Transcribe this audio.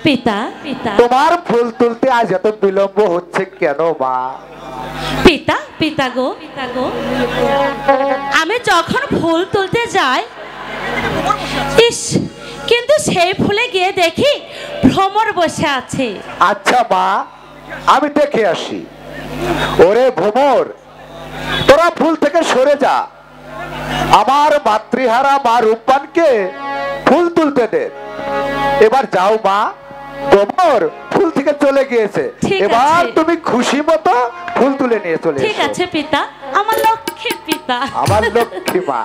পিতা পিতা তোমার ফুল তুলতে আজ এত বিলম্ব হচ্ছে কেন মা? পিতা পিতা গো আমি যখন ফুল তুলতে যাই, ইস, কিন্তু সেই ফুলে গিয়ে দেখি ভ্রমর বসে আছে। আচ্ছা মা, আমি দেখে আসি। ওরে ভ্রমর, তোরা ফুল থেকে সরে যা, আমার মাতৃহারা মা রূপবানকে ফুল তুলতে দে। এবার যাও মা, ভ্রমর ফুল থেকে চলে গিয়েছে, এবার তুমি খুশি মতো ফুল তুলে নিয়ে চলে এসো। ঠিক আছে পিতা, আমার লক্ষ্মী পিতা, আমার লক্ষ্মী মা।